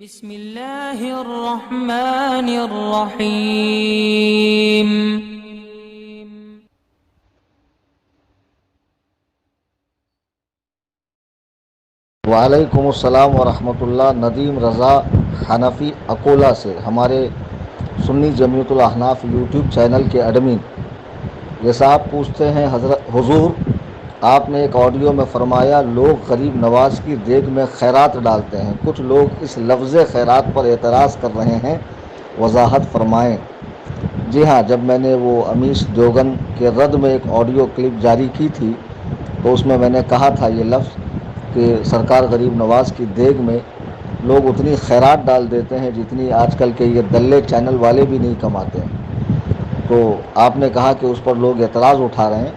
بسم اللہ الرحمن الرحیم۔ وعلیکم السلام ورحمۃ اللہ۔ ندیم رضا حنفی اکولا سے، ہمارے سنی جمعیت الاحناف یوٹیوب چینل کے ایڈمن، یہ صاحب پوچھتے ہیں حضرت حضور، آپ نے ایک آڈیو میں فرمایا لوگ غریب نواز کی دیگ میں خیرات ڈالتے ہیں، کچھ لوگ اس لفظ خیرات پر اعتراض کر رہے ہیں، وضاحت فرمائیں۔ جی ہاں، جب میں نے وہ امیش دیوگن کے رد میں ایک آڈیو کلپ جاری کی تھی تو اس میں نے کہا تھا یہ لفظ کہ سرکار غریب نواز کی دیگ میں لوگ اتنی خیرات ڈال دیتے ہیں جتنی آج کل کے یہ دلے چینل والے بھی نہیں کماتے ہیں۔ تو آپ نے کہا کہ اس پر لوگ اعتراض اٹھا رہے ہیں،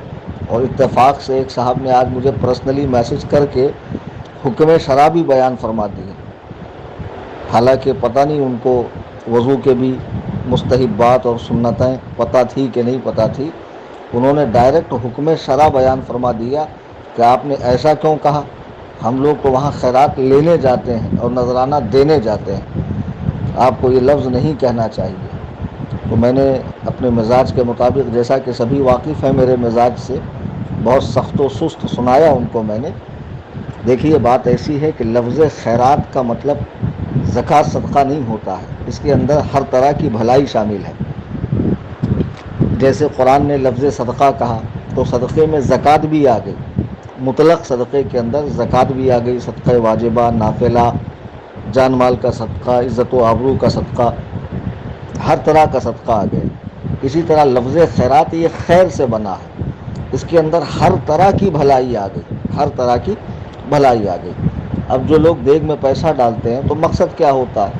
اور اتفاق سے ایک صاحب نے آج مجھے پرسنلی میسج کر کے حکم شرع بھی بیان فرما دی ہے، حالانکہ پتہ نہیں ان کو وضو کے بھی مستحبات اور سنتیں پتہ تھی کہ نہیں پتہ تھی، انہوں نے ڈائریکٹ حکم شرع بیان فرما دیا کہ آپ نے ایسا کیوں کہا، ہم لوگ تو وہاں خیرات لینے جاتے ہیں اور نذرانہ دینے جاتے ہیں، آپ کو یہ لفظ نہیں کہنا چاہیے۔ تو میں نے اپنے مزاج کے مطابق، جیسا کہ سبھی واقف ہیں میرے مزاج سے، بہت سخت و سست سنایا ان کو میں نے۔ دیکھیے بات ایسی ہے کہ لفظ خیرات کا مطلب زکوٰۃ صدقہ نہیں ہوتا ہے، اس کے اندر ہر طرح کی بھلائی شامل ہے۔ جیسے قرآن نے لفظ صدقہ کہا تو صدقے میں زکوٰۃ بھی آ گئی، مطلق صدقے کے اندر زکوٰۃ بھی آ گئی، صدقہ واجبہ، نافلہ، جان مال کا صدقہ، عزت و آبرو کا صدقہ، ہر طرح کا صدقہ آ گیا۔ اسی طرح لفظ خیرات یہ خیر سے بنا ہے، اس کے اندر ہر طرح کی بھلائی آ گئی، ہر طرح کی بھلائی آ گئی۔ اب جو لوگ دیگ میں پیسہ ڈالتے ہیں تو مقصد کیا ہوتا ہے؟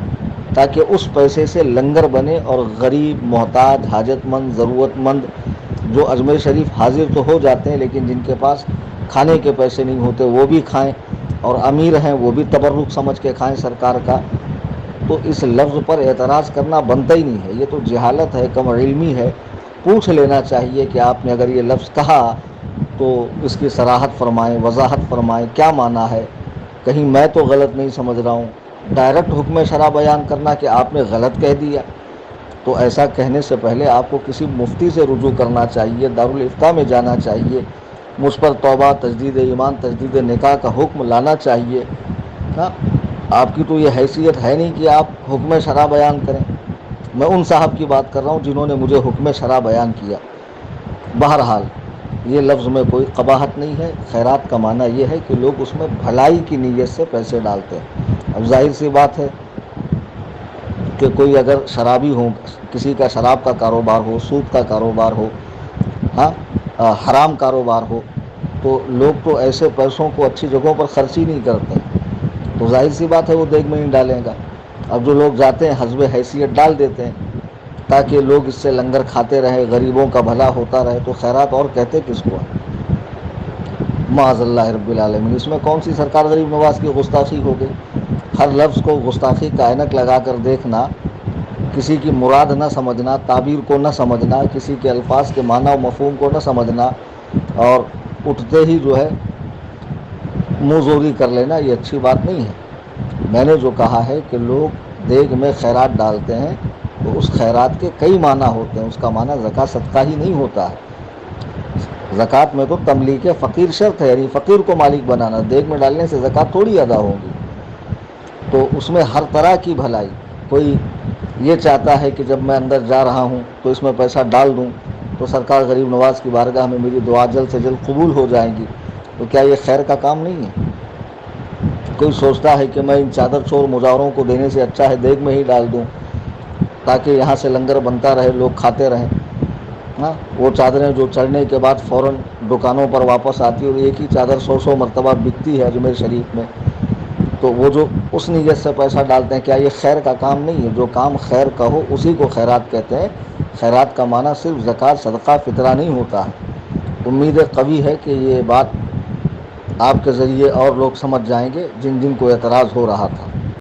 تاکہ اس پیسے سے لنگر بنے اور غریب، محتاج، حاجت مند، ضرورت مند جو اجمیر شریف حاضر تو ہو جاتے ہیں لیکن جن کے پاس کھانے کے پیسے نہیں ہوتے وہ بھی کھائیں، اور امیر ہیں وہ بھی تبرک سمجھ کے کھائیں سرکار کا۔ تو اس لفظ پر اعتراض کرنا بنتا ہی نہیں ہے، یہ تو جہالت ہے، کم علمی ہے۔ پوچھ لینا چاہیے کہ آپ نے اگر یہ لفظ کہا تو اس کی صراحت فرمائیں، وضاحت فرمائیں، کیا معنی ہے، کہیں میں تو غلط نہیں سمجھ رہا ہوں۔ ڈائریکٹ حکم شرع بیان کرنا کہ آپ نے غلط کہہ دیا، تو ایسا کہنے سے پہلے آپ کو کسی مفتی سے رجوع کرنا چاہیے، دارالافتاء میں جانا چاہیے، مجھ پر توبہ، تجدید ایمان، تجدید نکاح کا حکم لانا چاہیے۔ ہاں، آپ کی تو یہ حیثیت ہے نہیں کہ آپ حکم شرع بیان کریں۔ میں ان صاحب کی بات کر رہا ہوں جنہوں نے مجھے حکم شرع بیان کیا۔ بہرحال یہ لفظ میں کوئی قباحت نہیں ہے، خیرات کا معنی یہ ہے کہ لوگ اس میں بھلائی کی نیت سے پیسے ڈالتے ہیں۔ اب ظاہر سی بات ہے کہ کوئی اگر شرابی ہو، کسی کا شراب کا کاروبار ہو، سود کا کاروبار ہو، ہاں حرام کاروبار ہو، تو لوگ تو ایسے پیسوں کو اچھی جگہوں پر خرچ ہی نہیں کرتے، تو ظاہر سی بات ہے وہ دیگ میں نہیں ڈالیں گا۔ اب جو لوگ جاتے ہیں حسب حیثیت ڈال دیتے ہیں تاکہ لوگ اس سے لنگر کھاتے رہیں، غریبوں کا بھلا ہوتا رہے، تو خیرات اور کہتے کس کو ہے؟ معاذ اللہ رب العالمین، اس میں کون سی سرکار غریب نواز کی گستاخی ہو گئی؟ ہر لفظ کو گستاخی کا عینک لگا کر دیکھنا، کسی کی مراد نہ سمجھنا، تعبیر کو نہ سمجھنا، کسی کے الفاظ کے معنی و مفہوم کو نہ سمجھنا، اور اٹھتے ہی جو ہے منہ زوری کر لینا، یہ اچھی بات نہیں ہے۔ میں نے جو کہا ہے کہ لوگ دیگ میں خیرات ڈالتے ہیں تو اس خیرات کے کئی معنی ہوتے ہیں، اس کا معنی زکوٰۃ صدقہ ہی نہیں ہوتا ہے۔ زکوٰۃ میں تو تملیک فقیر شرط ہے، یعنی فقیر کو مالک بنانا، دیگ میں ڈالنے سے زکوٰۃ تھوڑی ادا ہوگی۔ تو اس میں ہر طرح کی بھلائی، کوئی یہ چاہتا ہے کہ جب میں اندر جا رہا ہوں تو اس میں پیسہ ڈال دوں تو سرکار غریب نواز کی بارگاہ میں میری دعا جلد سے جلد قبول ہو جائیں گی، تو کیا یہ خیر کا کام نہیں ہے؟ کوئی سوچتا ہے کہ میں ان چادر چور مجاوروں کو دینے سے اچھا ہے دیگ میں ہی ڈال دوں تاکہ یہاں سے لنگر بنتا رہے، لوگ کھاتے رہیں۔ ہاں، وہ چادریں جو چڑھنے کے بعد فوراً دکانوں پر واپس آتی اور ایک ہی چادر 100 مرتبہ بکتی ہے اجمیر شریف میں، تو وہ جو اس نیت سے پیسہ ڈالتے ہیں، کیا یہ خیر کا کام نہیں ہے؟ جو کام خیر کا ہو اسی کو خیرات کہتے ہیں۔ خیرات کا معنی صرف زکوٰۃ، صدقہ، فطرہ نہیں ہوتا ہے۔ امید قوی ہے کہ یہ بات آپ کے ذریعے اور لوگ سمجھ جائیں گے جن کو اعتراض ہو رہا تھا۔